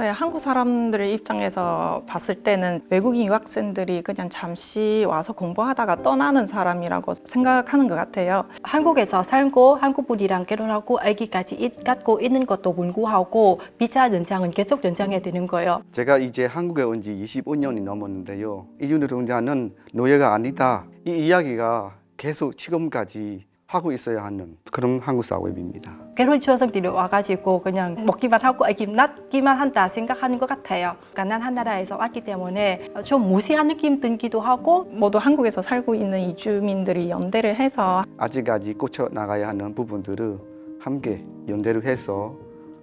네, 한국 사람들의 입장에서 봤을 때는 외국인 유학생들이 그냥 잠시 와서 공부하다가 떠나는 사람이라고 생각하는 것 같아요. 한국에서 살고 한국 분이랑 결혼하고 아기까지 갖고 있는 것도 불구하고 비자 연장은 계속 연장해야 되는 거예요. 제가 이제 한국에 온 지 25년이 넘었는데요. 이주 노동자는 노예가 아니다. 이 이야기가 계속 지금까지 하고 있어야 하는 그런 한국 사회입니다. 결혼 초성들이 와가지고 그냥 먹기만 하고 아기 낳기만 한다 생각하는 것 같아요. 가난한 나라에서 왔기 때문에 좀 무시한 느낌 들기도 하고 모두 한국에서 살고 있는 이주민들이 연대를 해서 아직까지 고쳐 나가야 하는 부분들을 함께 연대를 해서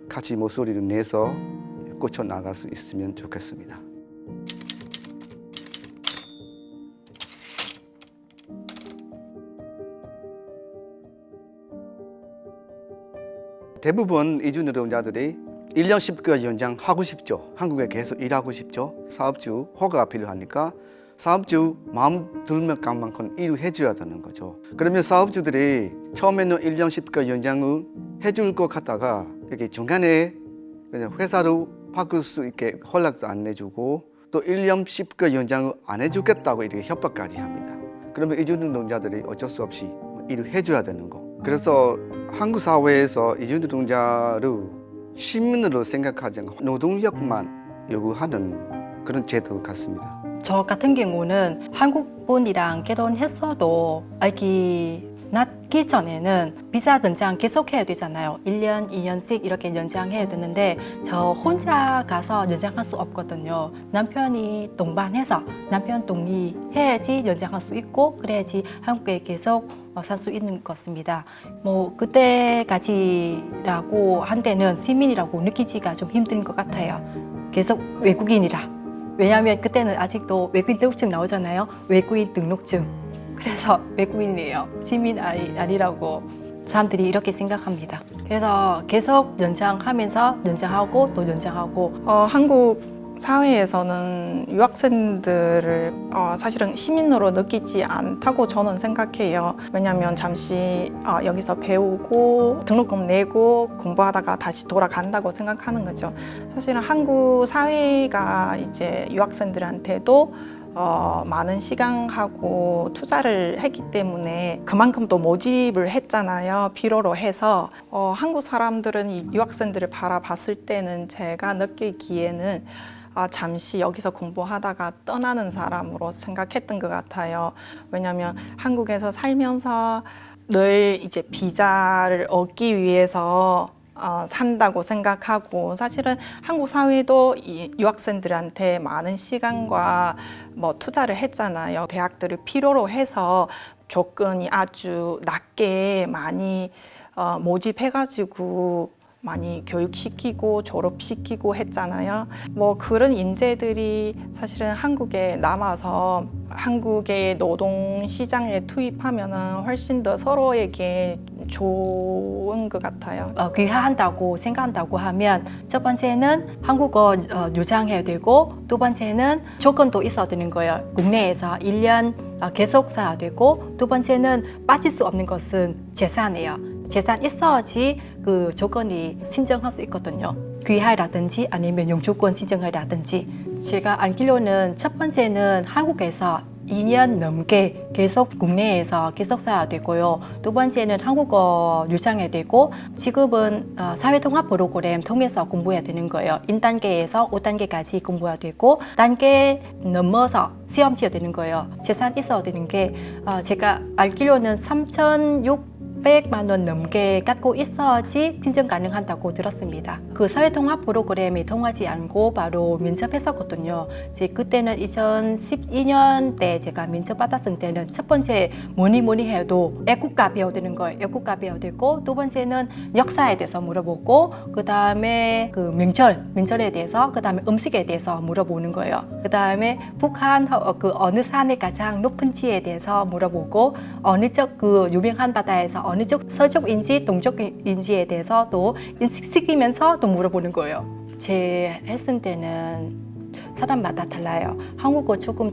같이 목소리를 내서 고쳐 나갈 수 있으면 좋겠습니다. 대부분 이주 노동자들이 1년 10개월 연장하고 싶죠. 한국에 계속 일하고 싶죠. 사업주 허가가 필요하니까 사업주 마음 들면 만큼 일을 해줘야 되는 거죠. 그러면 사업주들이 처음에는 1년 10개월 연장을 해줄 것 같다가 이렇게 중간에 그냥 회사로 바꿀 수 있게 허락도 안 내주고 또 1년 10개월 연장을 안 해주겠다고 이렇게 협박까지 합니다. 그러면 이주 노동자들이 어쩔 수 없이 일을 해줘야 되는 거. 그래서 한국 사회에서 이주 노동자를 시민으로 생각하지 않고 노동력만 요구하는 그런 제도 같습니다. 저 같은 경우는 한국 분이랑 결혼했어도 아기 낳기 전에는 비자 연장 계속 해야 되잖아요. 1년, 2년씩 이렇게 연장해야 되는데 저 혼자 가서 연장할 수 없거든요. 남편이 동반해서 남편 동의해야지 연장할 수 있고 그래야지 한국에 계속 살 수 있는 것입니다. 뭐 그때까지라고 한때는 시민이라고 느끼기가 좀 힘든 것 같아요. 계속 외국인이라. 왜냐하면 그때는 아직도 외국인 등록증 나오잖아요. 외국인 등록증. 그래서 외국인이에요. 시민 아니라고 사람들이 이렇게 생각합니다. 그래서 계속 연장하면서 연장하고 또 연장하고 한국 사회에서는 유학생들을 사실은 시민으로 느끼지 않다고 저는 생각해요. 왜냐하면 잠시 여기서 배우고 등록금 내고 공부하다가 다시 돌아간다고 생각하는 거죠. 사실은 한국 사회가 이제 유학생들한테도 많은 시간하고 투자를 했기 때문에 그만큼 또 모집을 했잖아요. 필요로 해서 한국 사람들은 이 유학생들을 바라봤을 때는 제가 느끼기에는 잠시 여기서 공부하다가 떠나는 사람으로 생각했던 것 같아요. 왜냐하면 한국에서 살면서 늘 이제 비자를 얻기 위해서 산다고 생각하고 사실은 한국 사회도 이 유학생들한테 많은 시간과 뭐 투자를 했잖아요. 대학들을 필요로 해서 조건이 아주 낮게 많이 모집해가지고 많이 교육시키고 졸업시키고 했잖아요. 뭐 그런 인재들이 사실은 한국에 남아서 한국의 노동시장에 투입하면은 훨씬 더 서로에게 좋은 것 같아요. 귀화한다고 생각한다고 하면 첫 번째는 한국어 유창해야 되고 두 번째는 조건도 있어야 되는 거예요. 국내에서 1년 계속 살아야 되고 두 번째는 빠질 수 없는 것은 재산이에요. 재산 있어야지 그 조건이 신청할 수 있거든요. 귀화라든지 아니면 영주권 신청이라든지 제가 알기로는 첫 번째는 한국에서 2년 넘게 계속 국내에서 계속 살아야 되고요. 두 번째는 한국어 유창해야 되고 지금은 사회통합 프로그램 통해서 공부해야 되는 거예요. 1단계에서 5단계까지 공부해야 되고 단계 넘어서 시험 치어야 되는 거예요. 재산 있어야 되는 게 제가 알기로는 3,600만 원 넘게 갖고 있어야지 신청 가능하다고 들었습니다. 그 사회통합 프로그램이 통하지 않고 바로 면접했었거든요. 그때는 2012년 때 제가 면접 받았을 때는 첫 번째 뭐니 해도 애국가 배워야 되는 거예요. 애국가 배워야 되고 두 번째는 역사에 대해서 물어보고 그 다음에 그 명절에 대해서 그 다음에 음식에 대해서 물어보는 거예요. 그 다음에 북한 그 어느 산이 가장 높은지에 대해서 물어보고 어느 쪽 그 유명한 바다에서 어느 쪽 서쪽인지 동쪽인지에 대해서 또 인식시키면서 또 물어보는 거예요. 제 했을 때는 사람마다 달라요. 한국어 조금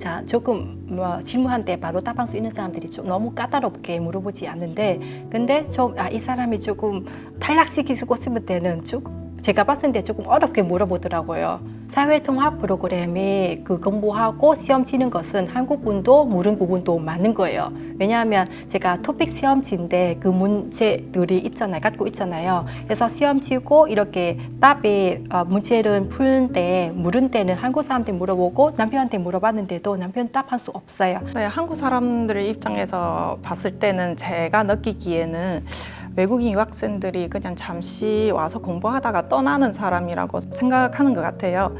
질문할 때 바로 답할 수 있는 사람들이 좀 너무 까다롭게 물어보지 않는데 근데 이 사람이 조금 탈락시키고 싶을 때는 조금 제가 봤을 때 조금 어렵게 물어보더라고요. 사회통합 프로그램에 그 공부하고 시험 치는 것은 한국 분도 모르는 부분도 많은 거예요. 왜냐하면 제가 토픽 시험지인데 그 문제들이 있잖아요. 갖고 있잖아요. 그래서 시험 치고 이렇게 답에 문제를 푸는 때 물은 때는 한국 사람한테 물어보고 남편한테 물어봤는데도 남편 답할 수 없어요. 네, 한국 사람들의 입장에서 봤을 때는 제가 느끼기에는 외국인 유학생들이 그냥 잠시 와서 공부하다가 떠나는 사람이라고 생각하는 것 같아요.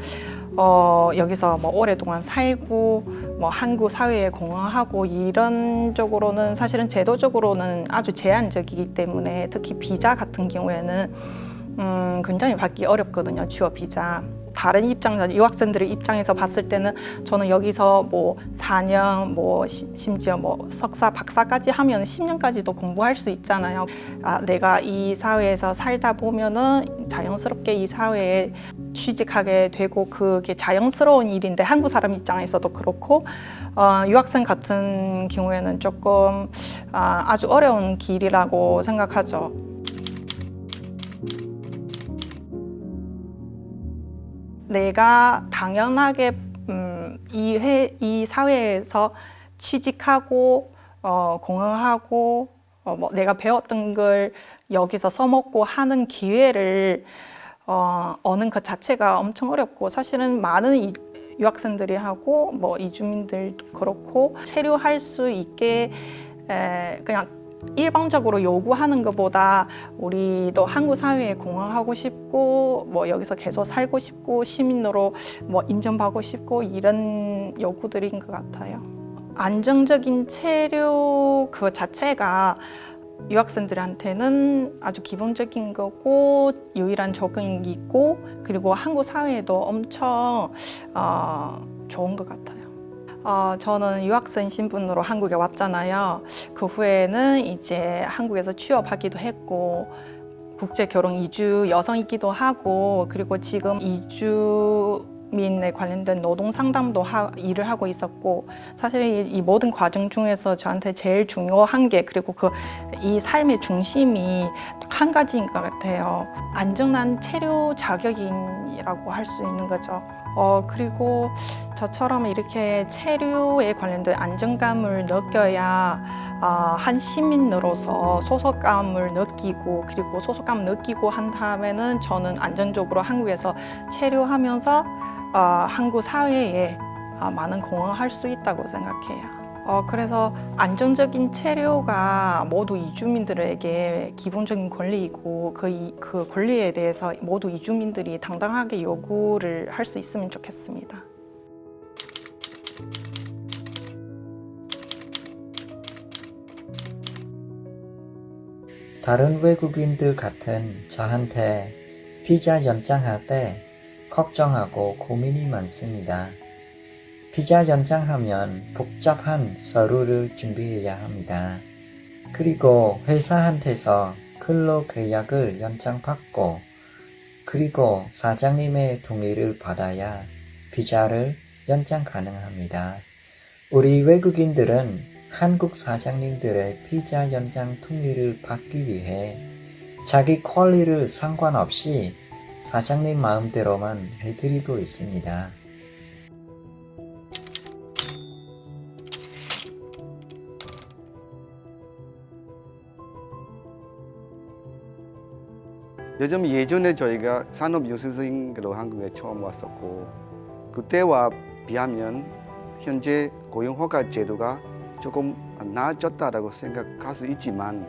여기서 뭐 오랫동안 살고 뭐 한국 사회에 공헌하고 이런 쪽으로는 사실은 제도적으로는 아주 제한적이기 때문에 특히 비자 같은 경우에는 굉장히 받기 어렵거든요. 취업 비자. 다른 입장에서 유학생들의 입장에서 봤을 때는 저는 여기서 뭐 4년 뭐 심지어 뭐 석사 박사까지 하면 10년까지도 공부할 수 있잖아요. 내가 이 사회에서 살다 보면은 자연스럽게 이 사회에 취직하게 되고 그게 자연스러운 일인데 한국 사람 입장에서도 그렇고 유학생 같은 경우에는 조금 아주 어려운 길이라고 생각하죠. 내가 당연하게 이 사회에서 취직하고 공헌하고 뭐 내가 배웠던 걸 여기서 써먹고 하는 기회를 얻는 것 자체가 엄청 어렵고 사실은 많은 유학생들이 하고 뭐 이주민들도 그렇고 체류할 수 있게 그냥 일방적으로 요구하는 것보다 우리도 한국 사회에 공헌하고 싶고 뭐 여기서 계속 살고 싶고 시민으로 뭐 인정받고 싶고 이런 요구들인 것 같아요. 안정적인 체류 그 자체가 유학생들한테는 아주 기본적인 거고 유일한 적응이고 그리고 한국 사회에도 엄청 좋은 것 같아요. 저는 유학생 신분으로 한국에 왔잖아요. 그 후에는 이제 한국에서 취업하기도 했고 국제 결혼 이주 여성이기도 하고 그리고 지금 이주민에 관련된 노동 상담도 일을 하고 있었고 사실 이 모든 과정 중에서 저한테 제일 중요한 게 그리고 이 삶의 중심이 딱 한 가지인 것 같아요. 안정한 체류 자격인이라고 할 수 있는 거죠. 그리고 저처럼 이렇게 체류에 관련된 안정감을 느껴야 한 시민으로서 소속감을 느끼고 그리고 소속감 느끼고 한 다음에는 저는 안정적으로 한국에서 체류하면서 한국 사회에 많은 공헌할 수 있다고 생각해요. 그래서 안정적인 체류가 모두 이주민들에게 기본적인 권리이고 그 권리에 대해서 모두 이주민들이 당당하게 요구를 할 수 있으면 좋겠습니다. 다른 외국인들 같은 저한테 비자 연장할 때 걱정하고 고민이 많습니다. 비자 연장하면 복잡한 서류를 준비해야 합니다. 그리고 회사한테서 근로계약을 연장받고 그리고 사장님의 동의를 받아야 비자를 연장 가능합니다. 우리 외국인들은 한국 사장님들의 비자 연장 동의를 받기 위해 자기 권리를 상관없이 사장님 마음대로만 해드리고 있습니다. 요즘 예전에 저희가 산업연수생으로 한국에 처음 왔었고 그때와 비하면 현재 고용허가 제도가 조금 나아졌다라고 생각할 수 있지만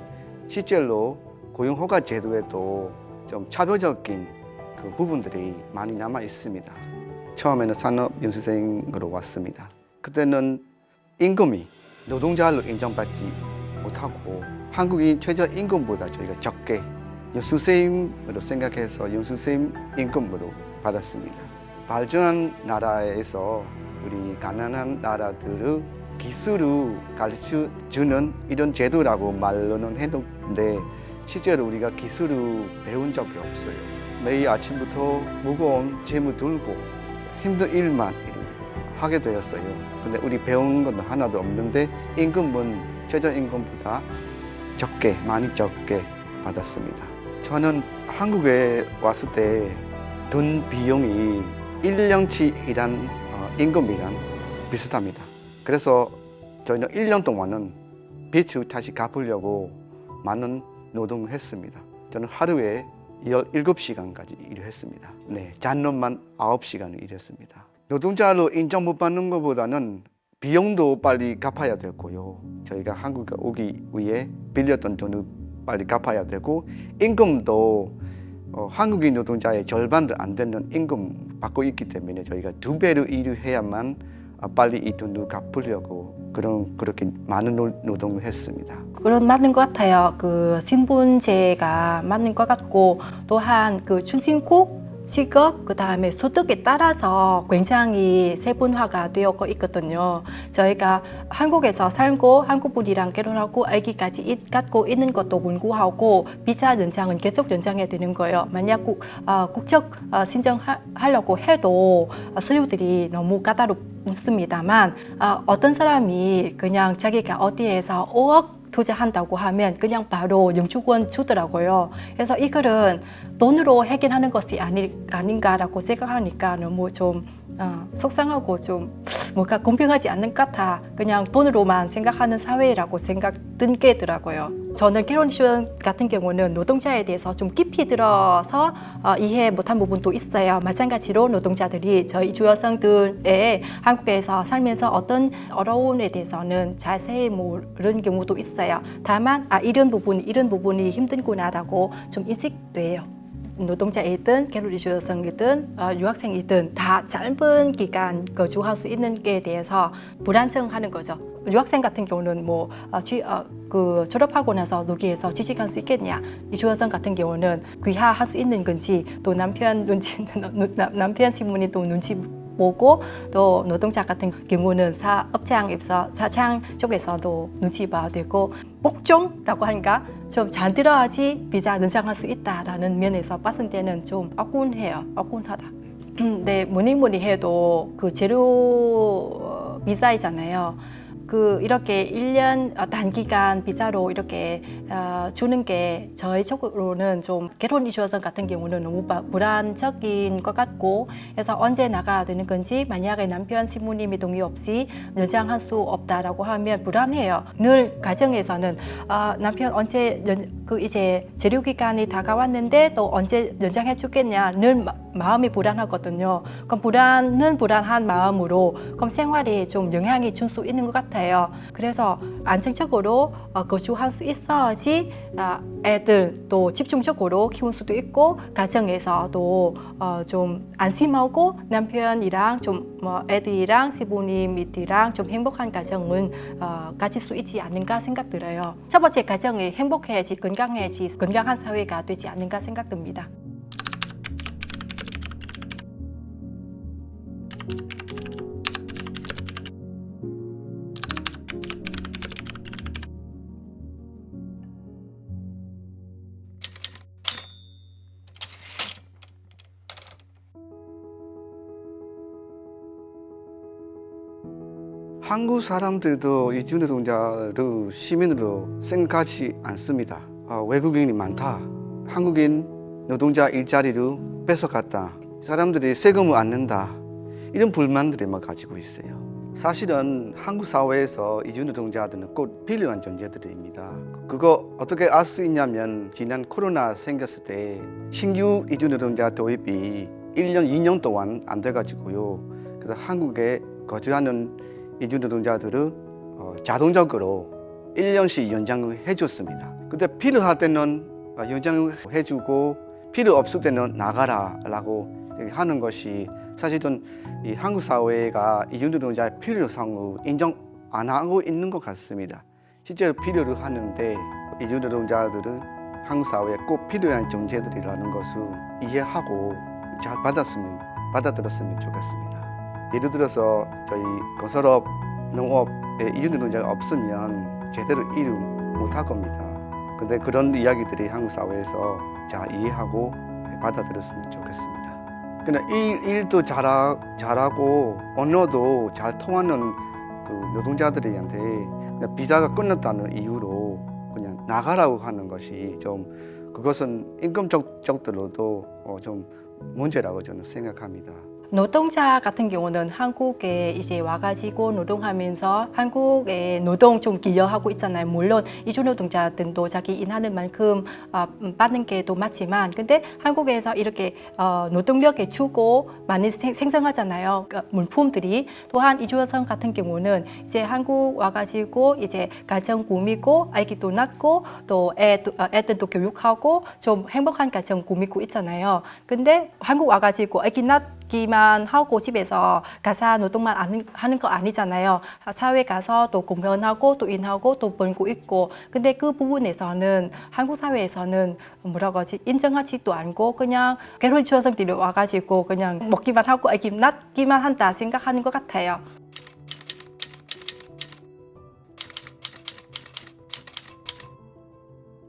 실제로 고용허가 제도에도 좀 차별적인 그 부분들이 많이 남아 있습니다. 처음에는 산업연수생으로 왔습니다. 그때는 임금이 노동자로 인정받지 못하고 한국인 최저임금보다 저희가 적게 연수생으로 생각해서 연수생 임금으로 받았습니다. 발전한 나라에서 우리 가난한 나라들의 기술을 가르쳐주는 이런 제도라고 말로는 해놓는데 실제로 우리가 기술을 배운 적이 없어요. 매일 아침부터 무거운 재무 들고 힘든 일만 하게 되었어요. 근데 우리 배운 건 하나도 없는데 임금은 최저임금보다 적게, 많이 적게 받았습니다. 저는 한국에 왔을 때 든 비용이 1년치 일한 임금이랑 비슷합니다. 그래서 저희는 1년 동안은 빚을 다시 갚으려고 많은 노동을 했습니다. 저는 하루에 17시간까지 일을 했습니다. 네, 잔업만 9시간을 일했습니다. 노동자로 인정 못 받는 것보다는 비용도 빨리 갚아야 됐고요. 저희가 한국에 오기 위해 빌렸던 돈을 빨리 갚아야 되고, 임금도 한국인 노동자의 절반도 안 되는 임금 받고 있기 때문에 저희가 2배로 일을 해야만 빨리 이 돈을 갚으려고 그렇게 많은 노동을 했습니다. 그런 맞는 것 같아요. 그 신분제가 맞는 것 같고, 또한 그 출신국, 직업, 그 다음에 소득에 따라서 굉장히 세분화가 되어 있거든요. 저희가 한국에서 살고 한국 분이랑 결혼하고 아기까지 갖고 있는 것도 불구하고 비자 연장은 계속 연장해야 되는 거예요. 만약 국적 신청하려고 해도 서류들이 너무 까다롭습니다만, 어떤 사람이 그냥 자기가 어디에서 5억 투자한다고 하면 그냥 바로 영주권 주더라고요. 그래서 이거는 돈으로 해결하는 것이 아닌가라고 생각하니까 너무 좀 속상하고 좀 뭔가 공평하지 않는 것 같아. 그냥 돈으로만 생각하는 사회라고 생각 들게 더라고요. 저는 결혼 지원 같은 경우는 노동자에 대해서 좀 깊이 들어서 이해 못한 부분도 있어요. 마찬가지로 노동자들이 저희 주여성들의 한국에서 살면서 어떤 어려움에 대해서는 자세히 모르는 경우도 있어요. 다만 이런 부분이 힘든구나라고 좀 인식돼요. 노동자이든 결혼 주여성이든 유학생이든 다 짧은 기간 거주할 수 있는 게 대해서 불안정하는 거죠. 유학생 같은 경우는 졸업하고 나서 여기에서 취직할 수 있겠냐. 이 주여성 같은 경우는 귀화할 수 있는 건지, 또 남편 신분이 또 눈치 보고, 또 노동자 같은 경우는 사창 쪽에서도 눈치 봐야 되고, 복종라고 하니까 좀 잘 들어야지 비자 연장할 수 있다라는 면에서 봤을 때는 좀 억울하다. 네, 뭐니 해도 그 재료 비자이잖아요. 이렇게 1년 단기간 비자로 이렇게 주는 게 저희 쪽으로는 좀 결혼 이주여성 같은 경우는 너무 불안적인 것 같고, 그래서 언제 나가야 되는 건지, 만약에 남편 신부님이 동의 없이 연장할 수 없다라고 하면 불안해요. 늘 가정에서는 남편 언제 이제 재료 기간이 다가왔는데 또 언제 연장해 주겠냐, 늘 마음이 불안하거든요. 그럼 불안한 마음으로 그럼 생활에 좀 영향이 줄 수 있는 것 같아요. 그래서 안정적으로 거주할 수 있어야지 애들 또 집중적으로 키울 수도 있고, 가정에서도 좀 안심하고 남편이랑 좀 애들이랑 시부님이랑 좀 행복한 가정은 가질 수 있지 않는가 생각 들어요. 첫 번째 가정이 행복해야지, 건강해야지, 건강한 사회가 되지 않는가 생각됩니다. 한국 사람들도 이주 노동자를 시민으로 생각하지 않습니다. 외국인이 많다. 한국인 노동자 일자리를 뺏어갔다. 사람들이 세금을 안 낸다. 이런 불만들을 가지고 있어요. 사실은 한국 사회에서 이주 노동자들은 꼭 필요한 존재들입니다. 그거 어떻게 알 수 있냐면, 지난 코로나 생겼을 때 신규 이주 노동자 도입이 1년, 2년 동안 안 돼가지고요. 그래서 한국에 거주하는 이주 노동자들을 자동적으로 1년씩 연장을 해줬습니다. 근데 필요할 때는 연장을 해주고, 필요 없을 때는 나가라라고 하는 것이 사실은 이 한국 사회가 이주 노동자의 필요성을 인정 안 하고 있는 것 같습니다. 실제로 필요를 하는데 이주 노동자들은 한국 사회에 꼭 필요한 존재들이라는 것을 이해하고 잘 받아들였으면 좋겠습니다. 예를 들어서 저희 건설업, 농업에 이주 노동자가 없으면 제대로 일을 못할 겁니다. 근데 그런 이야기들이 한국 사회에서 잘 이해하고 받아들였으면 좋겠습니다. 그냥 일도 잘하고 언어도 잘 통하는 그 노동자들한테 비자가 끝났다는 이유로 그냥 나가라고 하는 것이 좀 그것은 임금적으로도 좀 문제라고 저는 생각합니다. 노동자 같은 경우는 한국에 이제 와가지고 노동하면서 한국에 노동 좀 기여하고 있잖아요. 물론 이주 노동자들도 자기 일하는 만큼 받는 게 또 맞지만, 근데 한국에서 이렇게 노동력에 주고 많이 생성하잖아요. 물품들이. 또한 이주 여성 같은 경우는 이제 한국 와가지고 이제 가정 꾸미고 아기도 낳고 또 애들도 교육하고 좀 행복한 가정 꾸미고 있잖아요. 근데 한국 와가지고 아기 낳기만 하고 집에서 가사 노동만 하는 거 아니잖아요. 사회 가서 또 공연하고 또 일하고 또 벌고 있고. 근데 그 부분에서는 한국 사회에서는 뭐라고 하지? 인정하지도 않고 그냥 결혼 여성들이 와가지고 그냥 먹기만 하고 아기 낳기만 한다 생각하는 것 같아요.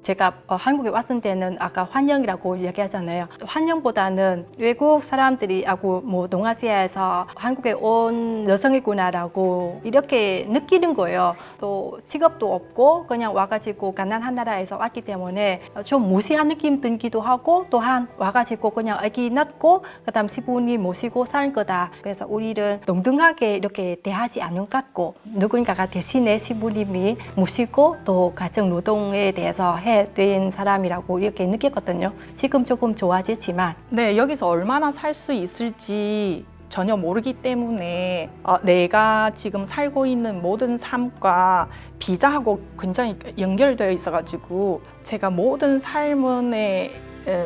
제가 한국에 왔을 때는 아까 환영이라고 얘기하잖아요. 환영보다는 외국 사람들이 하고 뭐 동아시아에서 한국에 온 여성이구나라고 이렇게 느끼는 거예요. 또 직업도 없고 그냥 와가지고 가난한 나라에서 왔기 때문에 좀 무시한 느낌 들기도 하고, 또한 와가지고 그냥 아기 낳고 그다음 시부모님 모시고 살 거다. 그래서 우리를 동등하게 이렇게 대하지 않는 것 같고, 누군가가 대신에 시부모님이 모시고 또 가정 노동에 대해서 된 사람이라고 이렇게 느꼈거든요. 지금 조금 좋아지지만. 네, 여기서 얼마나 살 수 있을지 전혀 모르기 때문에 내가 지금 살고 있는 모든 삶과 비자하고 굉장히 연결되어 있어가지고 제가 모든 삶의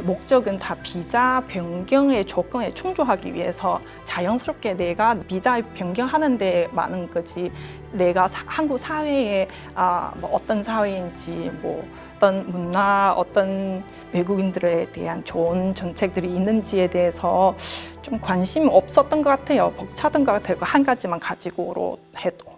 목적은 다 비자 변경의 조건에 충족하기 위해서 자연스럽게 내가 비자 변경하는 데 많은 거지, 내가 한국 사회에 뭐 어떤 사회인지, 뭐 어떤 문화, 어떤 외국인들에 대한 좋은 정책들이 있는지에 대해서 좀 관심 없었던 것 같아요. 벅차던 것 같아요. 한 가지만 가지고로 해도.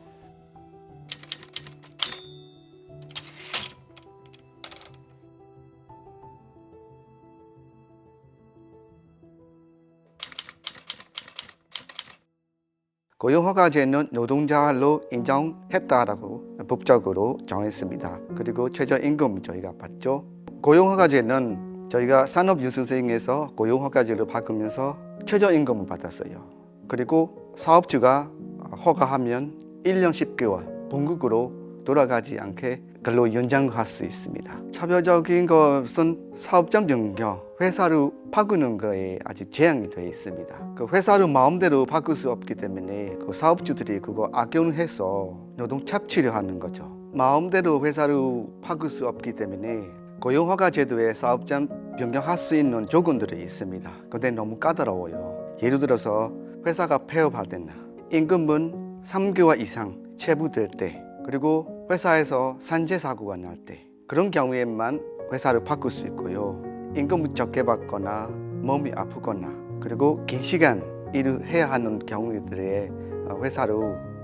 고용허가제는 노동자로 인정했다라고 법적으로 정했습니다. 그리고 최저임금 저희가 받죠. 고용허가제는 저희가 산업유수생에서 고용허가제를 바꾸면서 최저임금을 받았어요. 그리고 사업주가 허가하면 1년 10개월 본국으로 돌아가지 않게 근로 연장할 수 있습니다. 차별적인 것은 사업장 변경, 회사를 바꾸는 거에 아직 제한이 되어 있습니다. 그 회사를 마음대로 바꿀 수 없기 때문에 그 사업주들이 그거 악용해서 노동 착취를 하는 거죠. 마음대로 회사를 바꿀 수 없기 때문에 고용허가 제도에 사업장 변경할 수 있는 조건들이 있습니다. 근데 너무 까다로워요. 예를 들어서 회사가 폐업할 때나 임금은 3개월 이상 체불될 때, 그리고 회사에서 산재 사고가 날 때, 그런 경우에만 회사를 바꿀 수 있고요. 임금을 적게 받거나 몸이 아프거나 그리고 긴 시간 일을 해야 하는 경우들에 회사를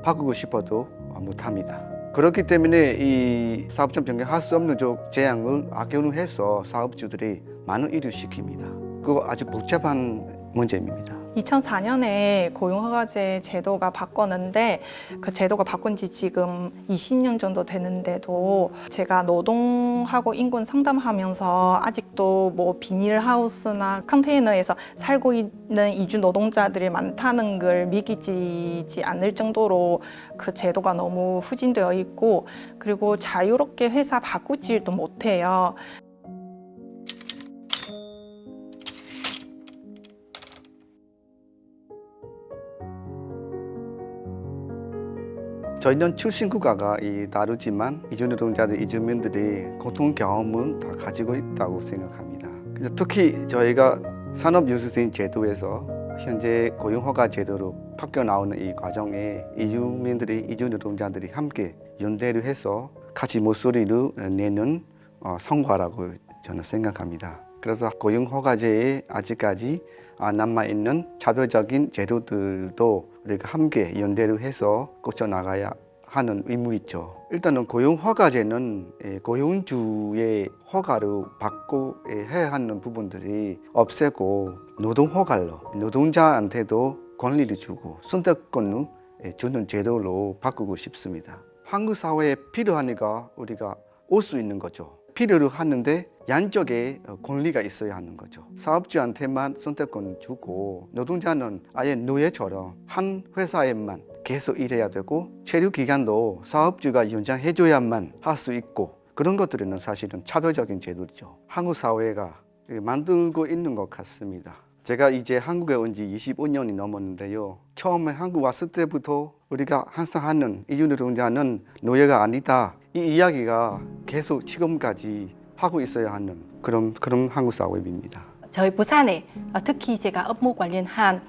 바꾸고 싶어도 못합니다. 그렇기 때문에 이 사업장 변경할 수 없는 제한을 악용해서 사업주들이 많은 일을 시킵니다. 그거 아주 복잡한 문제입니다. 2004년에 고용허가제 제도가 바꿨는데, 그 제도가 바꾼 지 지금 20년 정도 되는데도 제가 노동하고 인권 상담하면서 아직도 뭐 비닐하우스나 컨테이너에서 살고 있는 이주 노동자들이 많다는 걸 믿기지 않을 정도로 그 제도가 너무 후진되어 있고, 그리고 자유롭게 회사 바꾸지도 못해요. 저희는 출신 국가가 다르지만 이주 노동자들, 이주민들이 공통 경험은 다 가지고 있다고 생각합니다. 그래서 특히 저희가 산업유수생 제도에서 현재 고용허가 제도로 바뀌어 나오는 이 과정에 이주민들이, 이주 노동자들이 함께 연대를 해서 같이 목소리를 내는 성과라고 저는 생각합니다. 그래서 고용허가제에 아직까지 남아있는 차별적인 제도들도 우리가 함께 연대를 해서 고쳐나가야 하는 의무 있죠. 일단은 고용허가제는 고용주의 허가를 받고 해야 하는 부분들이 없애고 노동허가로 노동자한테도 권리를 주고 선택권을 주는 제도로 바꾸고 싶습니다. 한국 사회에 필요하니까 우리가 올 수 있는 거죠. 필요로 하는데 양쪽에 권리가 있어야 하는 거죠. 사업주한테만 선택권 주고 노동자는 아예 노예처럼 한 회사에만 계속 일해야 되고 체류 기간도 사업주가 연장해줘야만 할 수 있고 그런 것들은 사실은 차별적인 제도죠. 한국 사회가 만들고 있는 것 같습니다. 제가 이제 한국에 온 지 25년이 넘었는데요. 처음에 한국 왔을 때부터 우리가 항상 하는 이주 노동자는 노예가 아니다. 이 이야기가 계속 지금까지 하고 있어야 하는 그런 한국 사회입니다. 저희 부산에 특히 제가 업무 관련한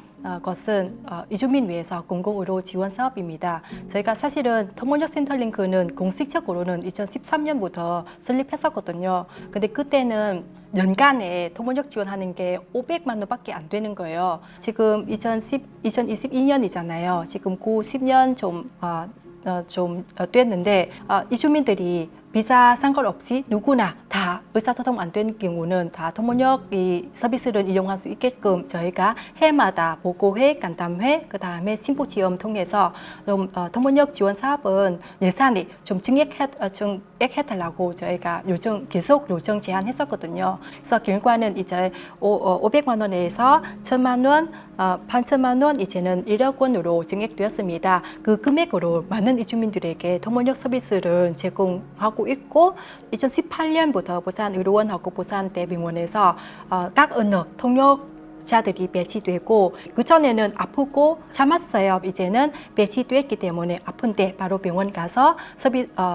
것은 이주민 위해서 공공의료 지원 사업입니다. 저희가 사실은 터무니역 센터링크는 공식적으로는 2013년부터 설립했었거든요. 근데 그때는 연간에 터무니역 지원하는 게 500만 원밖에 안 되는 거예요. 지금 2022년이잖아요. 지금 9, 10년 좀 됐는데 이주민들이 비자 상관없이 누구나 다 의사소통 안 된 경우는 다 터무니역 이 서비스를 이용할 수 있게끔 저희가 해마다 보고회, 간담회, 그 다음에 신보지원 통해서 좀 터무니역 지원 사업은 예산이 좀 증액해달라고 저희가 계속 요청 제안했었거든요. 그래서 결과는 이제 500만 원에서 1,000만 원, 8천만 원 이제는 1억 원으로 증액되었습니다. 그 금액으로 많은 이주민들에게 터무니역 서비스를 제공하고 있고 2018년부터 부산의료원하고 부산대병원에서 각 언어 통역자들이 배치되고 그전에는 아프고 참았어요. 이제는 배치됐기 때문에 아픈데 바로 병원 가서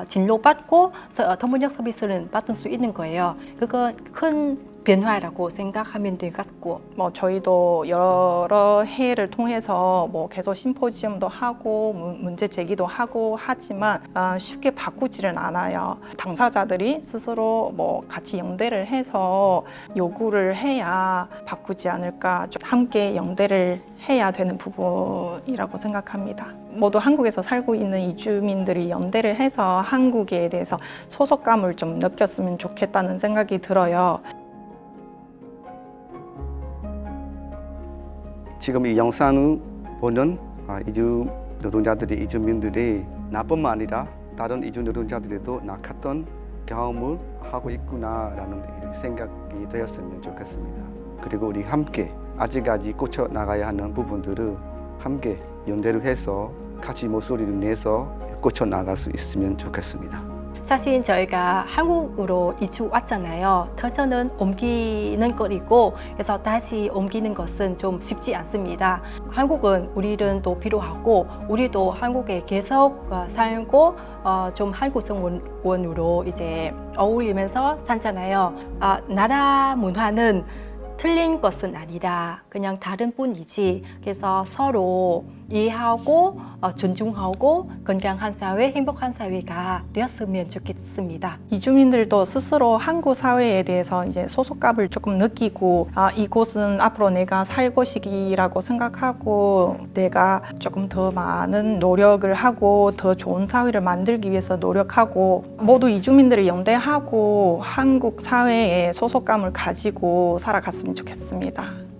진료받고 터무니역 서비스를 받을 수 있는 거예요. 그건 큰 변화라고 생각하면 될 것 같고 저희도 여러 해를 통해서 계속 심포지엄도 하고 문제 제기도 하고 하지만 쉽게 바꾸지는 않아요. 당사자들이 스스로 같이 연대를 해서 요구를 해야 바꾸지 않을까. 좀 함께 연대를 해야 되는 부분이라고 생각합니다. 모두 한국에서 살고 있는 이주민들이 연대를 해서 한국에 대해서 소속감을 좀 느꼈으면 좋겠다는 생각이 들어요. 지금 이 영상을 보는 이주 노동자들이 이주민들이 나뿐만 아니라 다른 이주 노동자들도 낙했던 경험을 하고 있구나라는 생각이 되었으면 좋겠습니다. 그리고 우리 함께 아직까지 고쳐 나가야 하는 부분들을 함께 연대를 해서 같이 목소리를 내서 고쳐 나갈 수 있으면 좋겠습니다. 사실 저희가 한국으로 이주 왔잖아요. 터전은 옮기는 거리고 그래서 다시 옮기는 것은 좀 쉽지 않습니다. 한국은 우리는 또 필요하고 우리도 한국에 계속 살고 좀 한국 생원으로 이제 어울리면서 살잖아요. 나라 문화는 틀린 것은 아니라 그냥 다른 뿐이지. 그래서 서로 이해하고 존중하고 건강한 사회, 행복한 사회가 되었으면 좋겠습니다. 이주민들도 스스로 한국 사회에 대해서 이제 소속감을 조금 느끼고 이곳은 앞으로 내가 살 곳이라고 생각하고 내가 조금 더 많은 노력을 하고 더 좋은 사회를 만들기 위해서 노력하고 모두 이주민들을 연대하고 한국 사회에 소속감을 가지고 살아갔으면 좋겠습니다.